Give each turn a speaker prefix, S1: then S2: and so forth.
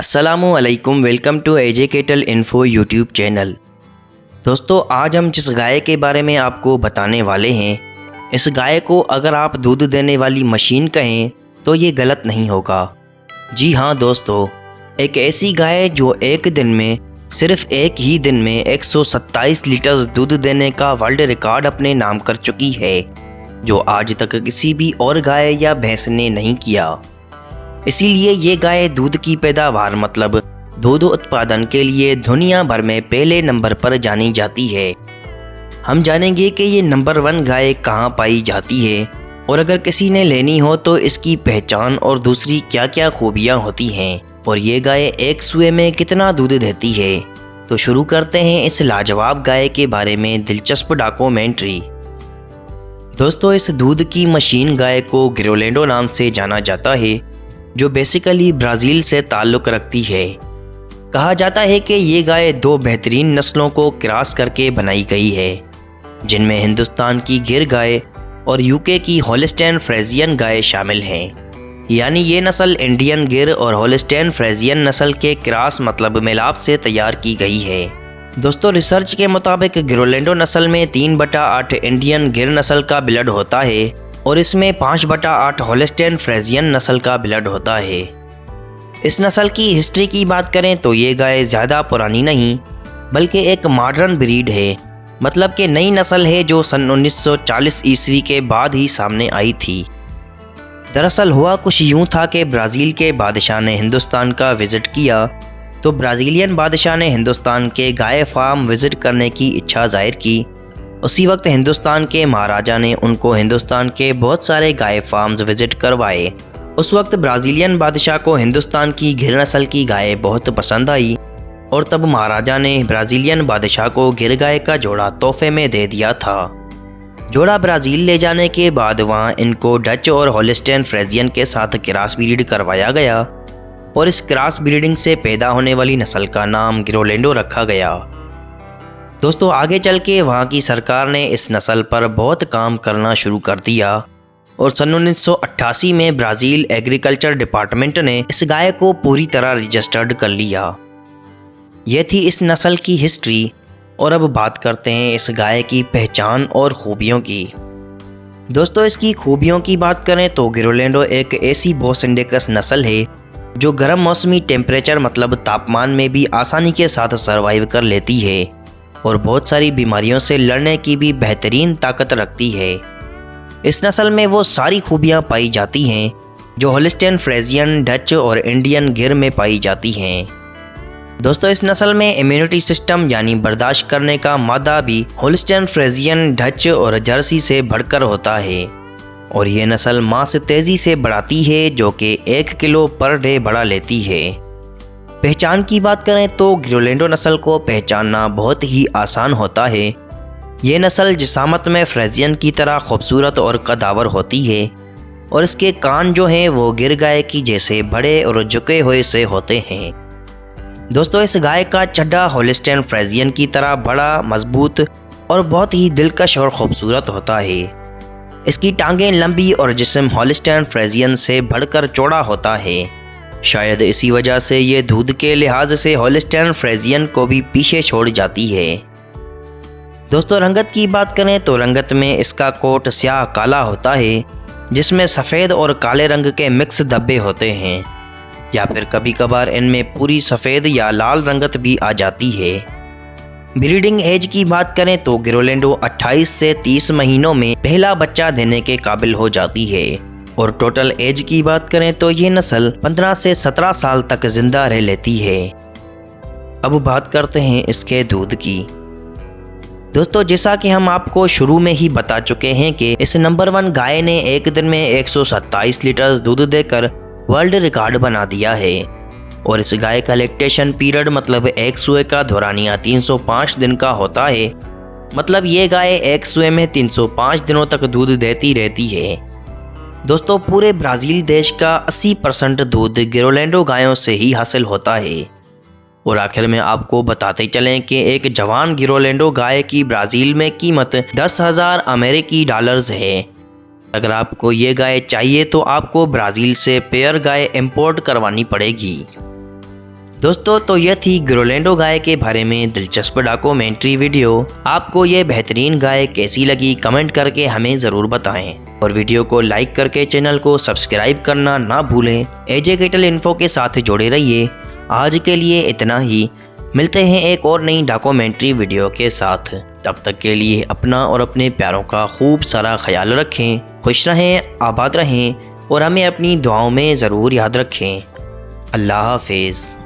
S1: अस्सलामुअलैकुम, welcome to एजुकेटल info YouTube channel. दोस्तों, आज हम जिस गाय के बारे में आपको बताने वाले हैं, इस गाय को अगर आप दूध देने वाली मशीन कहें तो ये गलत नहीं होगा। जी हाँ दोस्तों, एक ऐसी गाय जो एक दिन में सिर्फ एक ही दिन में 127 लीटर दूध देने का वर्ल्ड रिकॉर्ड अपने नाम कर चुकी है, जो आज तक किसी भी और गाय या भैंस ने नहीं किया। इसीलिए ये गाय दूध की पैदावार मतलब दूध उत्पादन के लिए दुनिया भर में पहले नंबर पर जानी जाती है। हम जानेंगे कि ये नंबर 1 गाय कहाँ पाई जाती है और अगर किसी ने लेनी हो तो इसकी पहचान और दूसरी क्या क्या खूबियाँ होती हैं और ये गाय एक सुए में कितना दूध देती है। तो शुरू करते हैं इस लाजवाब गाय के बारे में दिलचस्प डॉक्यूमेंट्री। दोस्तों, इस दूध की मशीन गाय को गिरोलेंडो नाम से जाना जाता है, जो बेसिकली ब्राज़ील से ताल्लुक़ रखती है। कहा जाता है कि ये गाय 2 बेहतरीन नस्लों को क्रॉस करके बनाई गई है, जिनमें हिंदुस्तान की गिर गाय और यूके की होलिस्टाइन फ्रीजियन गाय शामिल हैं। यानी ये नस्ल इंडियन गिर और होलिस्टाइन फ्रीजियन नस्ल के क्रॉस मतलब मिलाप से तैयार की गई है। दोस्तों, रिसर्च के मुताबिक गिरोलेंडो नस्ल में 3/8 इंडियन गिर नस्ल का ब्लड होता है और इसमें 5/8 होलिस्टाइन फ्रीजियन नस्ल का ब्लड होता है। इस नस्ल की हिस्ट्री की बात करें तो ये गाय ज़्यादा पुरानी नहीं बल्कि एक मॉडर्न ब्रीड है, मतलब कि नई नस्ल है जो सन 1940 ईस्वी के बाद ही सामने आई थी। दरअसल हुआ कुछ यूँ था कि ब्राज़ील के बादशाह ने हिंदुस्तान का विज़िट किया, तो ब्राज़ीलियन बादशाह ने हिंदुस्तान के गाय फार्म विज़िट करने की इच्छा जाहिर की। उसी वक्त हिंदुस्तान के महाराजा ने उनको हिंदुस्तान के बहुत सारे गाय फार्म्स विज़िट करवाए। उस वक्त ब्राज़ीलियन बादशाह को हिंदुस्तान की गिर नस्ल की गाय बहुत पसंद आई और तब महाराजा ने ब्राज़ीलियन बादशाह को गिर गाय का जोड़ा तोहफे में दे दिया था। जोड़ा ब्राज़ील ले जाने के बाद वहाँ इनको डच और होलिस्टाइन फ्रीजियन के साथ क्रॉस ब्रीड करवाया गया और इस क्रॉस ब्रीडिंग से पैदा होने वाली नस्ल का नाम गिरोलेंडो रखा गया। दोस्तों, आगे चल के वहाँ की सरकार ने इस नस्ल पर बहुत काम करना शुरू कर दिया और सन 1988 में ब्राज़ील एग्रीकल्चर डिपार्टमेंट ने इस गाय को पूरी तरह रजिस्टर्ड कर लिया। यह थी इस नस्ल की हिस्ट्री और अब बात करते हैं इस गाय की पहचान और खूबियों की। दोस्तों, इसकी खूबियों की बात करें तो गिरोलेंडो एक ऐसी बोस इंडिकस नस्ल है जो गर्म मौसमी टेम्परेचर मतलब तापमान में भी आसानी के साथ सर्वाइव कर लेती है और बहुत सारी बीमारियों से लड़ने की भी बेहतरीन ताकत रखती है। इस नस्ल में वो सारी खूबियाँ पाई जाती हैं जो होलिस्टाइन फ्रीजियन, डच और इंडियन गिर में पाई जाती हैं। दोस्तों, इस नस्ल में इम्यूनिटी सिस्टम यानी बर्दाश्त करने का मादा भी होलिस्टाइन फ्रीजियन, डच और जर्सी से बढ़कर होता है और ये नस्ल मांस तेज़ी से बढ़ाती है, जो कि 1 किलो पर डे बढ़ा लेती है। पहचान की बात करें तो गिरोलेंडो नस्ल को पहचानना बहुत ही आसान होता है। ये नस्ल जिसामत में फ्रीजियन की तरह खूबसूरत और कदावर होती है और इसके कान जो हैं वो गिर गाय की जैसे बड़े और झुके हुए से होते हैं। दोस्तों, इस गाय का चड्ढा होलिस्टाइन फ्रीजियन की तरह बड़ा, मजबूत और बहुत ही दिलकश और खूबसूरत होता है। इसकी टांगें लंबी और जिस्म होलिस्टाइन फ्रीजियन से बढ़कर चौड़ा होता है। शायद इसी वजह से ये दूध के लिहाज से होलिस्टाइन फ्रीजियन को भी पीछे छोड़ जाती है। दोस्तों, रंगत की बात करें तो रंगत में इसका कोट स्याह काला होता है, जिसमें सफ़ेद और काले रंग के मिक्स धब्बे होते हैं, या फिर कभी कभार इनमें पूरी सफ़ेद या लाल रंगत भी आ जाती है। ब्रीडिंग एज की बात करें तो गिरोलेंडो 28 से 30 महीनों में पहला बच्चा देने के काबिल हो जाती है और टोटल एज की बात करें तो ये नस्ल 15 से 17 साल तक जिंदा रह लेती है। अब बात करते हैं इसके दूध की। दोस्तों, जैसा कि हम आपको शुरू में ही बता चुके हैं कि इस नंबर 1 गाय ने एक दिन में 127 लीटर दूध देकर वर्ल्ड रिकॉर्ड बना दिया है और इस गाय का लैक्टेशन पीरियड मतलब एक सुए का दौरानिया 305 दिन का होता है। मतलब ये गाय एक सुए में 305 दिनों तक दूध देती रहती है। दोस्तों, पूरे ब्राज़ील देश का 80% दूध गिरोलेंडो गायों से ही हासिल होता है। और आखिर में आपको बताते चलें कि एक जवान गिरोलेंडो गाय की ब्राज़ील में कीमत 10,000 अमेरिकी डॉलर्स है। अगर आपको ये गाय चाहिए तो आपको ब्राज़ील से पेयर गाय इंपोर्ट करवानी पड़ेगी। दोस्तों तो यह थी ग्रोलैंडो गाय के बारे में दिलचस्प डॉक्यूमेंट्री वीडियो। आपको ये बेहतरीन गाय कैसी लगी कमेंट करके हमें ज़रूर बताएं और वीडियो को लाइक करके चैनल को सब्सक्राइब करना ना भूलें। एजे कैटल इन्फो के साथ जुड़े रहिए। आज के लिए इतना ही, मिलते हैं एक और नई डॉक्यूमेंट्री वीडियो के साथ। तब तक के लिए अपना और अपने प्यारों का खूब सारा ख्याल रखें, खुश रहें, आबाद रहें और हमें अपनी दुआओं में ज़रूर याद रखें। अल्लाह हाफिज़।